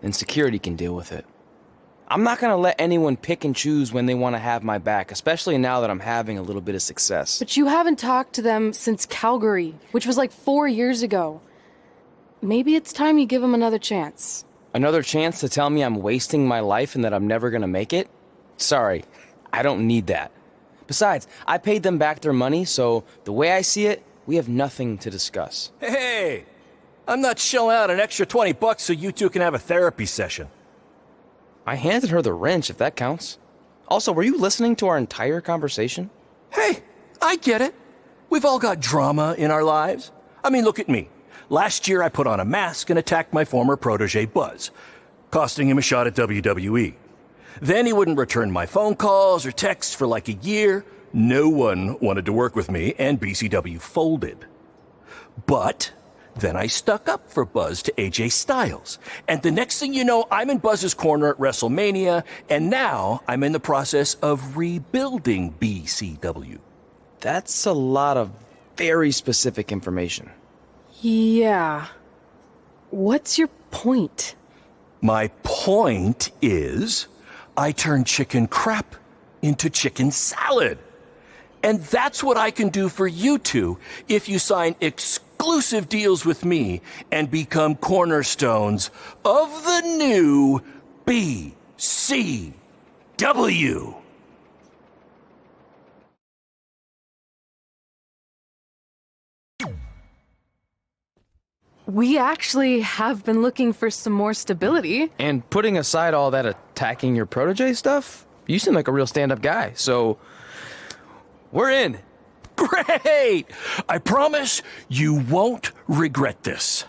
and security can deal with it. I'm not gonna let anyone pick and choose when they want to have my back, especially now that I'm having a little bit of success. But you haven't talked to them since Calgary, which was like 4 years ago. Maybe it's time you give them another chance. Another chance to tell me I'm wasting my life and that I'm never gonna make it? Sorry, I don't need that. Besides, I paid them back their money, so the way I see it, we have nothing to discuss. Hey, I'm not shelling out an extra $20 so you two can have a therapy session. I handed her the wrench, if that counts. Also, were you listening to our entire conversation? Hey, I get it. We've all got drama in our lives. I mean, look at me. Last year I put on a mask and attacked my former protege Buzz, costing him a shot at WWE. Then he wouldn't return my phone calls or texts for like a year. No one wanted to work with me, and BCW folded. But then I stuck up for Buzz to AJ Styles. And the next thing you know, I'm in Buzz's corner at WrestleMania, and now I'm in the process of rebuilding BCW. That's a lot of very specific information. Yeah. What's your point? My point is, I turned chicken crap into chicken salad. And that's what I can do for you two if you sign exclusive deals with me and become cornerstones of the new BCW. We actually have been looking for some more stability. And putting aside all that attacking your protege stuff, you seem like a real stand-up guy, so we're in. Great! I promise you won't regret this.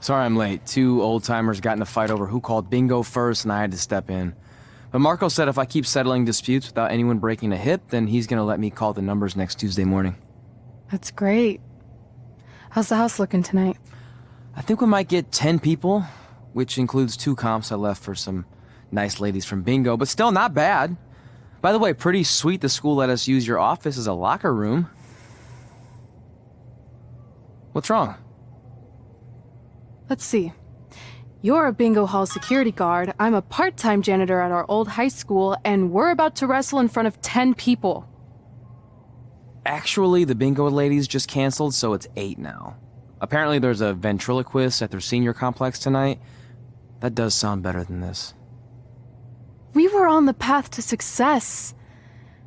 Sorry I'm late. Two old-timers got in a fight over who called bingo first, and I had to step in. But Marco said if I keep settling disputes without anyone breaking a hip, then he's gonna let me call the numbers next Tuesday morning. That's great. How's the house looking tonight? I think we might get 10 people, which includes 2 comps I left for some nice ladies from bingo, but still not bad. By the way, pretty sweet the school let us use your office as a locker room. What's wrong? Let's see. You're a bingo hall security guard, I'm a part-time janitor at our old high school, and we're about to wrestle in front of 10 people. Actually, the bingo ladies just canceled, so it's 8 now. Apparently there's a ventriloquist at their senior complex tonight. That does sound better than this. We were on the path to success.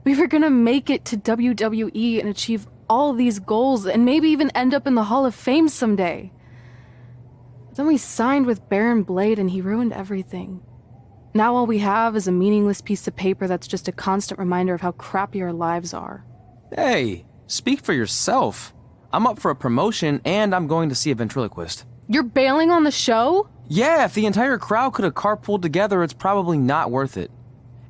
We were gonna make it to WWE and achieve all these goals and maybe even end up in the Hall of Fame someday. Then we signed with Baron Blade and he ruined everything. Now all we have is a meaningless piece of paper that's just a constant reminder of how crappy our lives are. Hey, speak for yourself. I'm up for a promotion and I'm going to see a ventriloquist. You're bailing on the show? Yeah, if the entire crowd could have carpooled together, it's probably not worth it.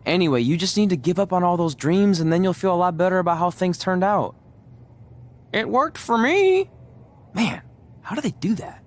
Anyway, you just need to give up on all those dreams and then you'll feel a lot better about how things turned out. It worked for me. Man, how do they do that?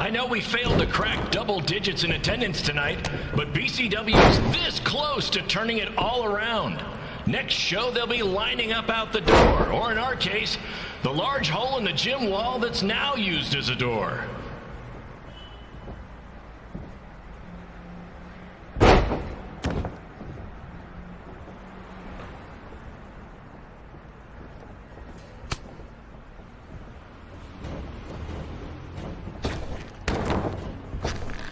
I know we failed to crack double digits in attendance tonight, but BCW's this close to turning it all around. Next show, they'll be lining up out the door, or in our case, the large hole in the gym wall that's now used as a door.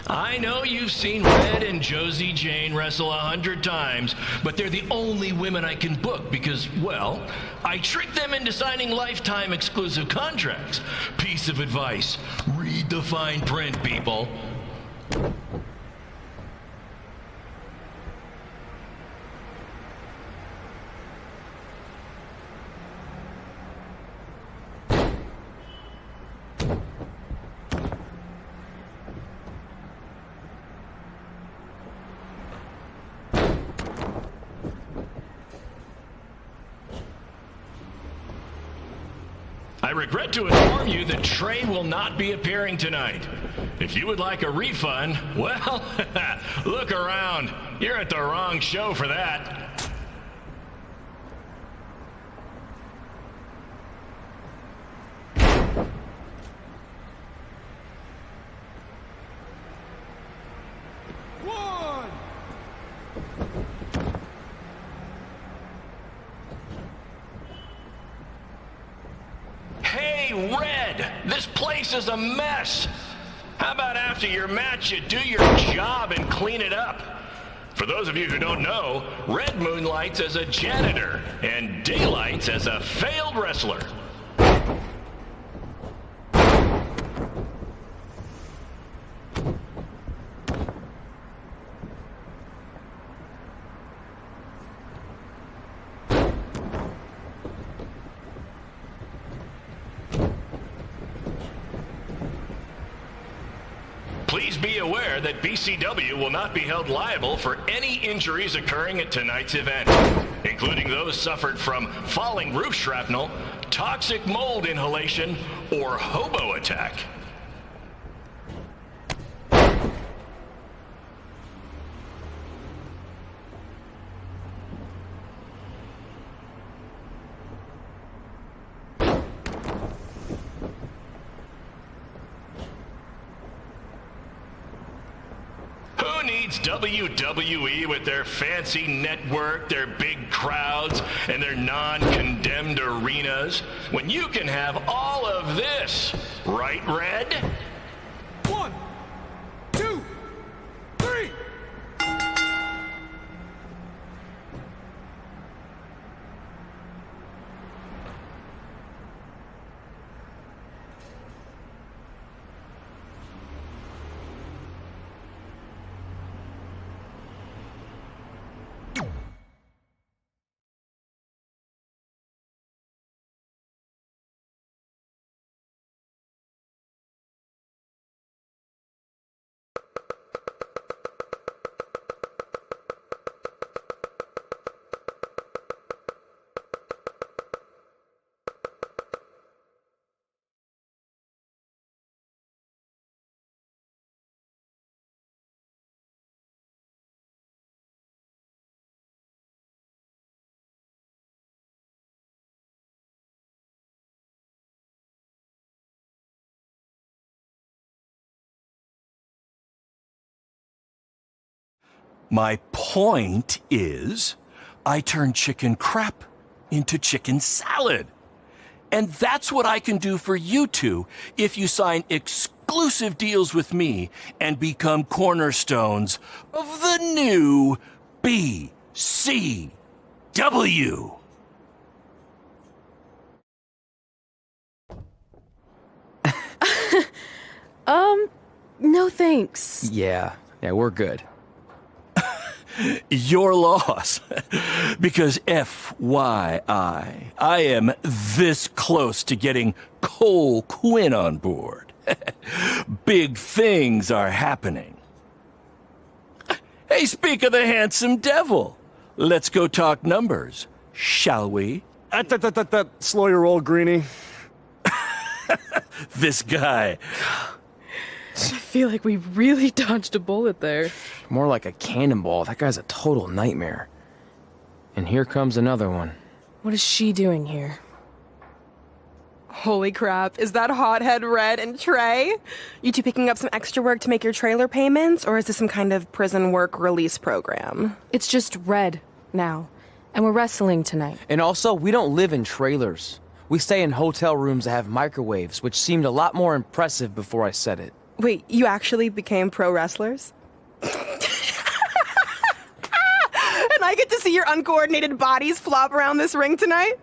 I know you've seen Red and Josie Jane wrestle 100 times, but they're the only women I can book because, well, I tricked them into signing lifetime exclusive contracts. Piece of advice: read the fine print, people. I regret to inform you that Trey will not be appearing tonight. If you would like a refund, well, look around. You're at the wrong show for that. Red, this place is a mess. How about after your match you do your job and clean it up? For those of you who don't know, Red moonlights as a janitor and daylights as a failed wrestler. Please be aware that BCW will not be held liable for any injuries occurring at tonight's event, including those suffered from falling roof shrapnel, toxic mold inhalation, or hobo attack. Needs WWE with their fancy network, their big crowds, and their non-condemned arenas, when you can have all of this, right, Red? 1, 2, 3. My point is, I turn chicken crap into chicken salad. And that's what I can do for you two if you sign exclusive deals with me and become cornerstones of the new BCW. No thanks. Yeah, we're good. Your loss. Because FYI, I am this close to getting Cole Quinn on board. Big things are happening. Hey, speak of the handsome devil. Let's go talk numbers, shall we? Slow your roll, Greenie. This guy. I feel like we really dodged a bullet there. More like a cannonball. That guy's a total nightmare. And here comes another one. What is she doing here? Holy crap, is that hothead Red and Trey? You two picking up some extra work to make your trailer payments, or is this some kind of prison work release program? It's just Red now, and we're wrestling tonight. And also, we don't live in trailers. We stay in hotel rooms that have microwaves, which seemed a lot more impressive before I said it. Wait, you actually became pro wrestlers? And I get to see your uncoordinated bodies flop around this ring tonight?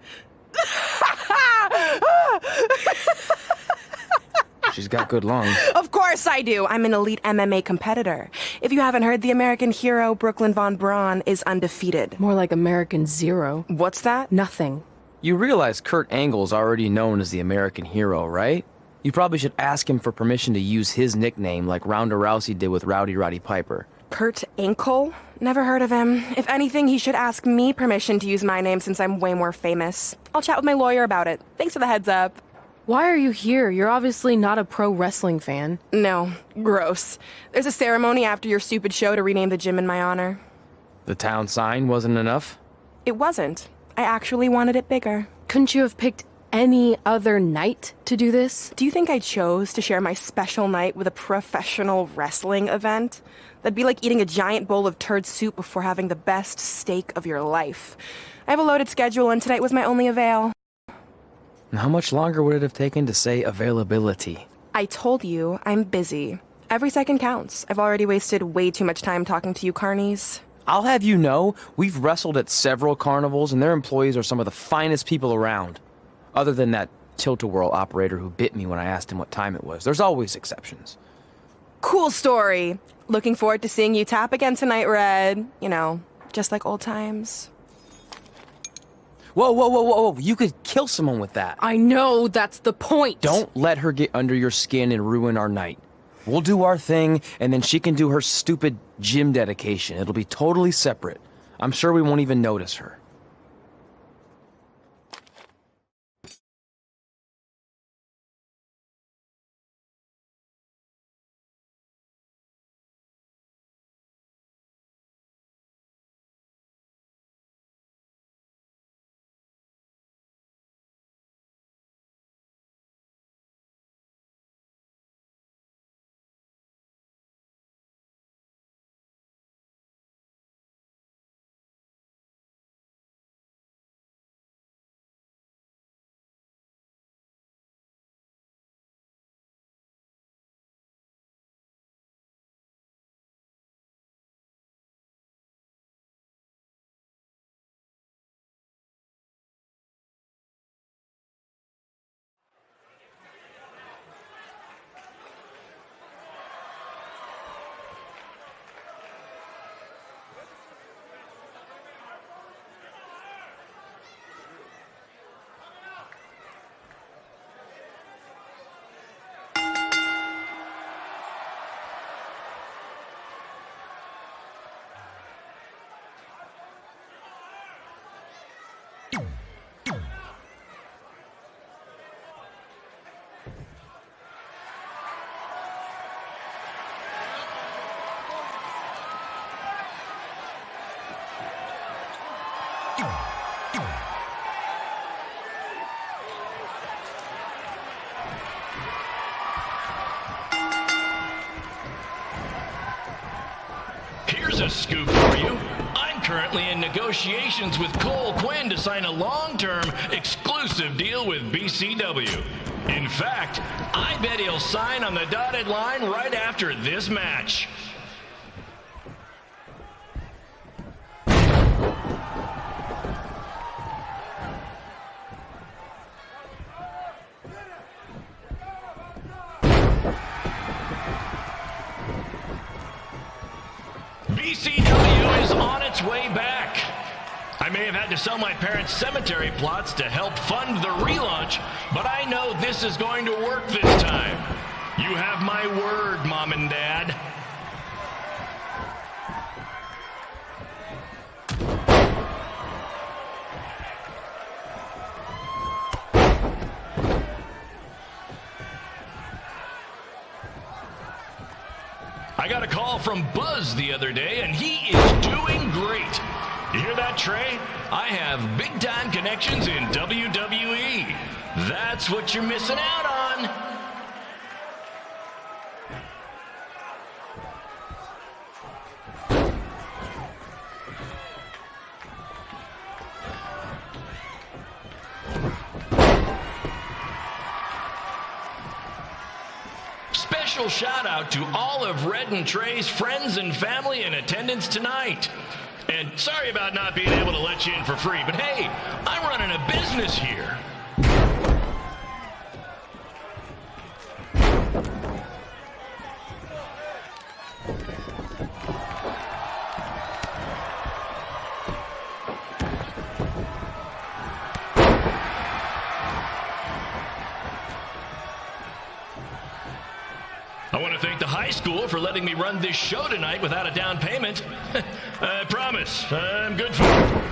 She's got good lungs. Of course I do. I'm an elite MMA competitor. If you haven't heard, the American hero Brooklyn Von Braun is undefeated. More like American Zero. What's that? Nothing. You realize Kurt Angle's already known as the American hero, right? You probably should ask him for permission to use his nickname like Ronda Rousey did with Rowdy Roddy Piper. Kurt Angle? Never heard of him. If anything, he should ask me permission to use my name since I'm way more famous. I'll chat with my lawyer about it. Thanks for the heads up. Why are you here? You're obviously not a pro wrestling fan. No, gross. There's a ceremony after your stupid show to rename the gym in my honor. The town sign wasn't enough? It wasn't. I actually wanted it bigger. Couldn't you have picked any other night to do this? Do you think I chose to share my special night with a professional wrestling event? That'd be like eating a giant bowl of turd soup before having the best steak of your life. I have a loaded schedule, and tonight was my only avail. And how much longer would it have taken to say availability? I told you, I'm busy. Every second counts. I've already wasted way too much time talking to you carnies. I'll have you know, we've wrestled at several carnivals, and their employees are some of the finest people around. Other than that tilt-a-whirl operator who bit me when I asked him what time it was. There's always exceptions. Cool story. Looking forward to seeing you tap again tonight, Red. You know, just like old times. Whoa, whoa, whoa, whoa, whoa. You could kill someone with that. I know, that's the point. Don't let her get under your skin and ruin our night. We'll do our thing, and then she can do her stupid gym dedication. It'll be totally separate. I'm sure we won't even notice her. Here's a scoop for you. I'm currently in negotiations with Cole Quinn to sign a long-term exclusive deal with BCW. In fact, I bet he'll sign on the dotted line right after this match. BCW is on its way back. I may have had to sell my parents' cemetery plots to help fund the relaunch, but I know this is going to work this time. You have my word, Mom and Dad. call from Buzz the other day, and he is doing great. You hear that, Trey? I have big-time connections in WWE. That's what you're missing out on. Special shout out to all of Red and Trey's friends and family in attendance tonight. And sorry about not being able to let you in for free, but hey, I'm running a business here. I want to thank the high school for letting me run this show tonight without a down payment. I promise, I'm good for it.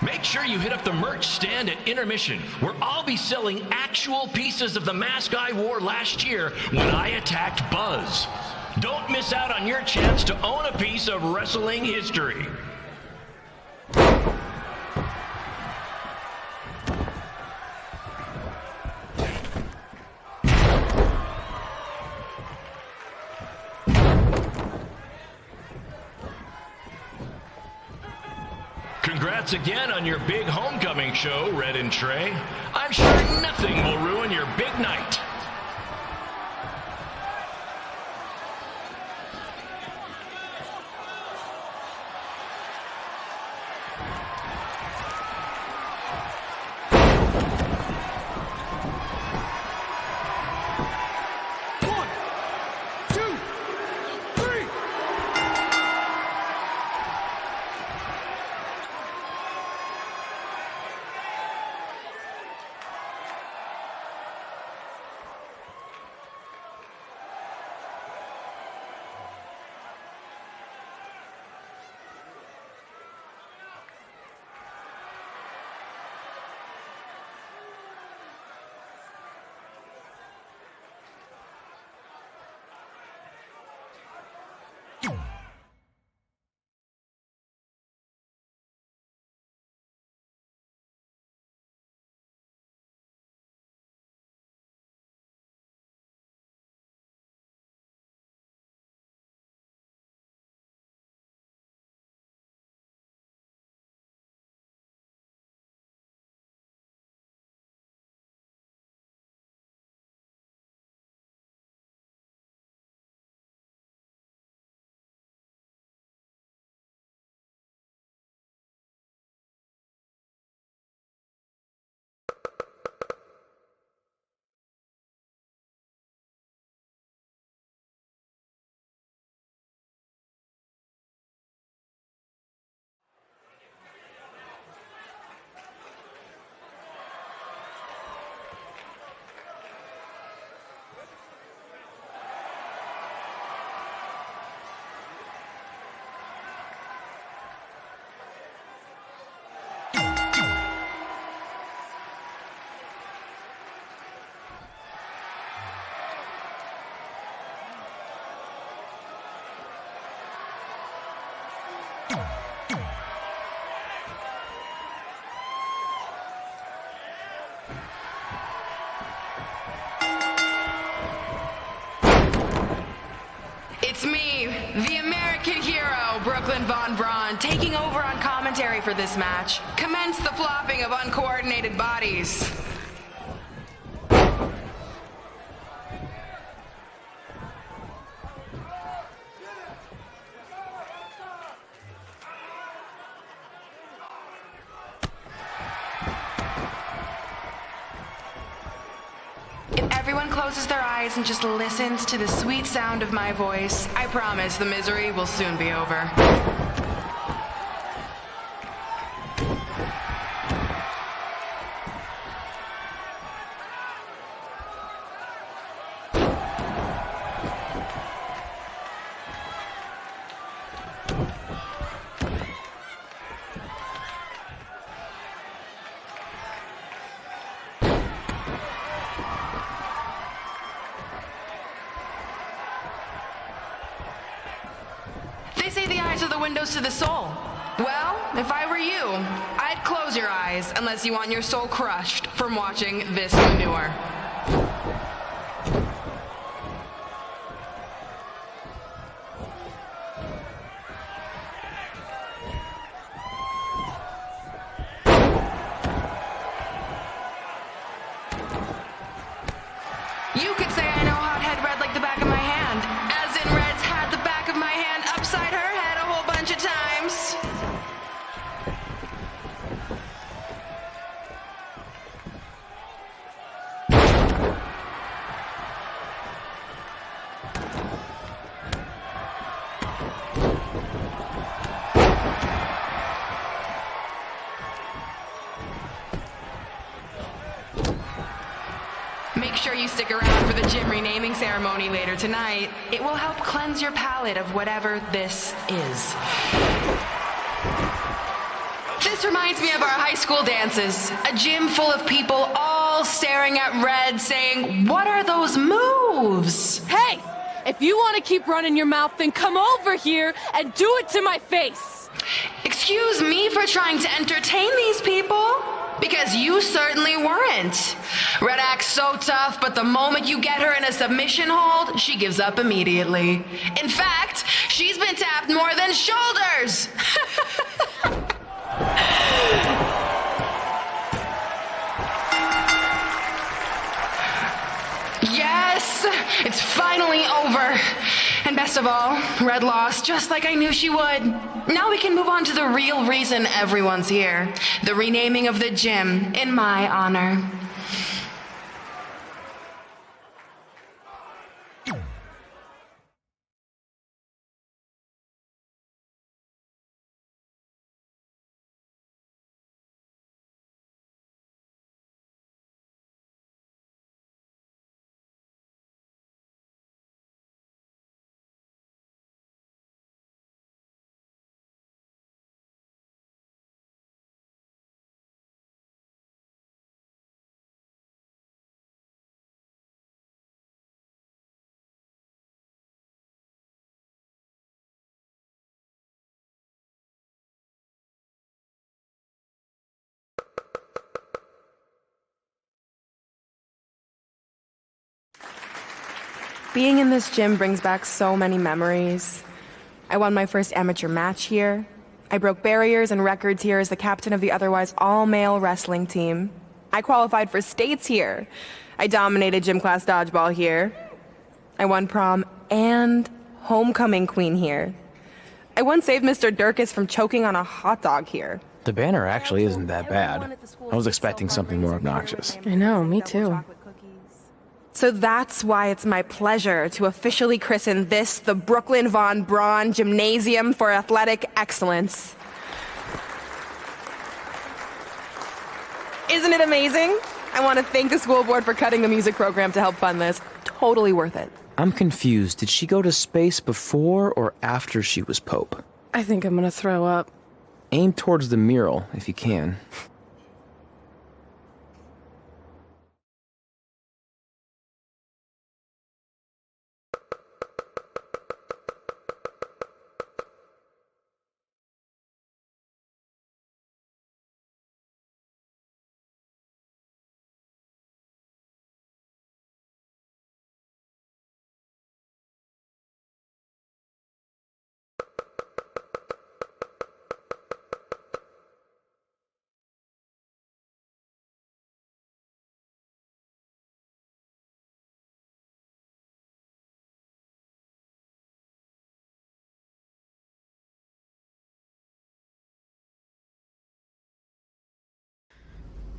Make sure you hit up the merch stand at intermission, where I'll be selling actual pieces of the mask I wore last year when I attacked Buzz. Don't miss out on your chance to own a piece of wrestling history. Congrats again on your big homecoming show, Red and Trey. I'm sure nothing will ruin your big night. It's me, the American hero, Brooklyn Von Braun, taking over on commentary for this match. Commence the flopping of uncoordinated bodies. Everyone closes their eyes and just listens to the sweet sound of my voice. I promise the misery will soon be over. say the eyes are the windows to the soul. Well, if I were you, I'd close your eyes unless you want your soul crushed from watching this manure. You could say I know hothead red like the back of my hand, as in Red's had the back of my hand upside her head a whole bunch of times. Make sure you stick around for the gym renaming ceremony later tonight. It will help cleanse your palate of whatever this is. This reminds me of our high school dances. A gym full of people all staring at Red saying, "What are those moves?" Hey! If you want to keep running your mouth, then come over here and do it to my face! Excuse me for trying to entertain these people? Because you certainly weren't. Red acts so tough, but the moment you get her in a submission hold, she gives up immediately. In fact, she's been tapped more than shoulders. Yes, it's finally over. And best of all, Red lost just like I knew she would. Now we can move on to the real reason everyone's here. The renaming of the gym in my honor. Being in this gym brings back so many memories. I won my first amateur match here. I broke barriers and records here as the captain of the otherwise all-male wrestling team. I qualified for states here. I dominated gym class dodgeball here. I won prom and homecoming queen here. I once saved Mr. Durkis from choking on a hot dog here. The banner actually isn't that bad. I was expecting something more obnoxious. I know, me too. So that's why it's my pleasure to officially christen this the Brooklyn Von Braun Gymnasium for Athletic Excellence. Isn't it amazing? I want to thank the school board for cutting the music program to help fund this. Totally worth it. I'm confused. Did she go to space before or after she was Pope? I think I'm gonna throw up. Aim towards the mural, if you can.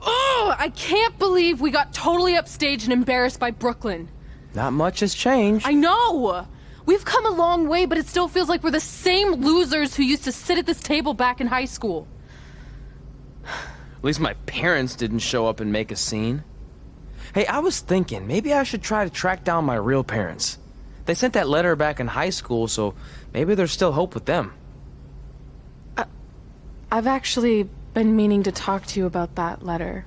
Oh, I can't believe we got totally upstaged and embarrassed by Brooklyn. Not much has changed. I know! We've come a long way, but it still feels like we're the same losers who used to sit at this table back in high school. At least my parents didn't show up and make a scene. Hey, I was thinking, maybe I should try to track down my real parents. They sent that letter back in high school, so maybe there's still hope with them. I've actually been meaning to talk to you about that letter.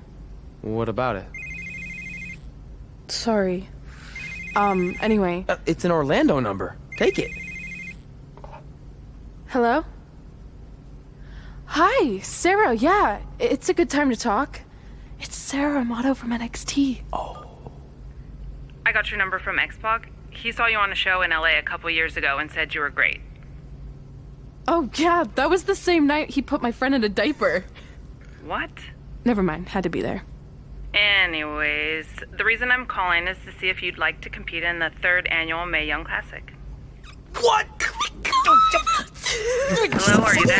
What about it? Sorry. Anyway. It's an Orlando number. Take it. Hello? Hi, Sarah. Yeah, it's a good time to talk. It's Sarah Amato from NXT. I got your number from Xbox. He saw you on a show in LA a couple years ago and said you were great. Oh, yeah, that was the same night he put my friend in a diaper. What? Never mind, had to be there. Anyways, the reason I'm calling is to see if you'd like to compete in the 3rd annual Mae Young Classic. What? Hello, are you there?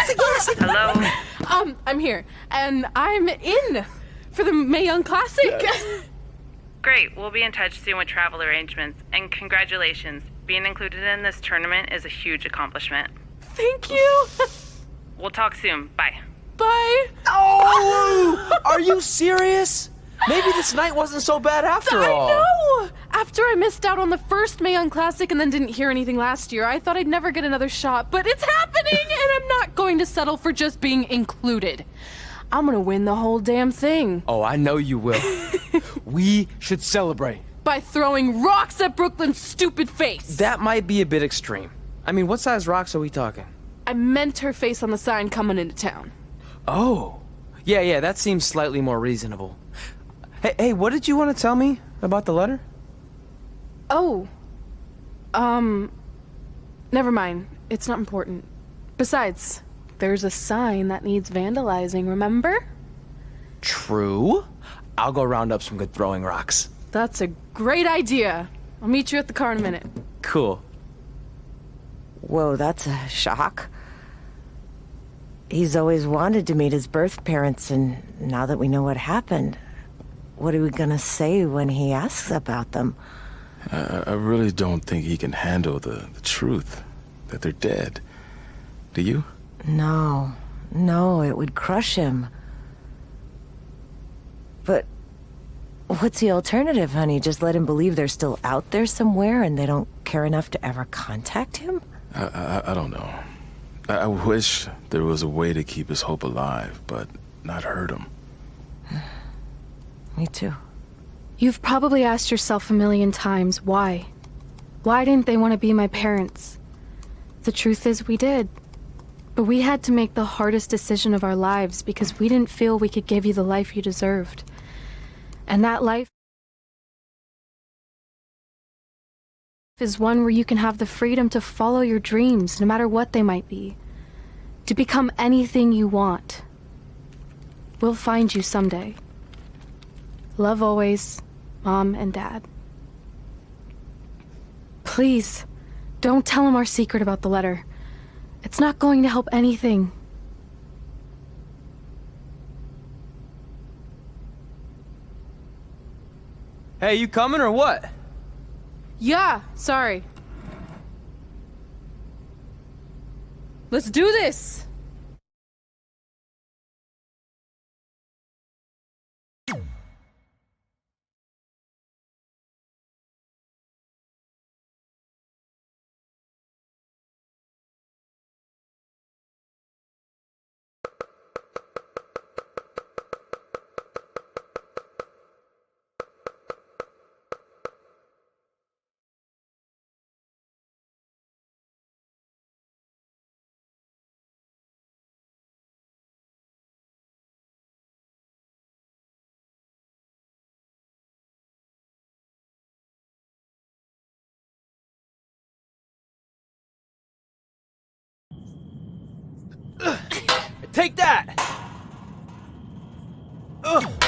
Hello? I'm here, and I'm in for the Mae Young Classic. Great, we'll be in touch soon with travel arrangements, and congratulations. Being included in this tournament is a huge accomplishment. Thank you. We'll talk soon. Bye. Bye. Oh! Are you serious? Maybe this night wasn't so bad after all. I know! After I missed out on the first Mae Young Classic and then didn't hear anything last year, I thought I'd never get another shot, but it's happening, and I'm not going to settle for just being included. I'm gonna win the whole damn thing. Oh, I know you will. We should celebrate. By throwing rocks at Brooklyn's stupid face. That might be a bit extreme. I mean, what size rocks are we talking? I meant her face on the sign coming into town. Oh. Yeah, that seems slightly more reasonable. Hey, what did you want to tell me about the letter? Oh. Never mind. It's not important. Besides, there's a sign that needs vandalizing, remember? True. I'll go round up some good throwing rocks. That's a great idea. I'll meet you at the car in a minute. Cool. Whoa, that's a shock. He's always wanted to meet his birth parents, and now that we know what happened, what are we gonna say when he asks about them? I really don't think he can handle the truth, that they're dead. Do you? No, it would crush him. But what's the alternative, honey? Just let him believe they're still out there somewhere and they don't care enough to ever contact him? I don't know. I wish there was a way to keep his hope alive, but not hurt him. Me too. You've probably asked yourself a million times, why? Why didn't they want to be my parents? The truth is, we did. But we had to make the hardest decision of our lives because we didn't feel we could give you the life you deserved. And that life is one where you can have the freedom to follow your dreams, no matter what they might be. To become anything you want. We'll find you someday. Love always, Mom and Dad. Please, don't tell him our secret about the letter. It's not going to help anything. Hey, you coming or what? Yeah, sorry. Let's do this! Take that! Ugh.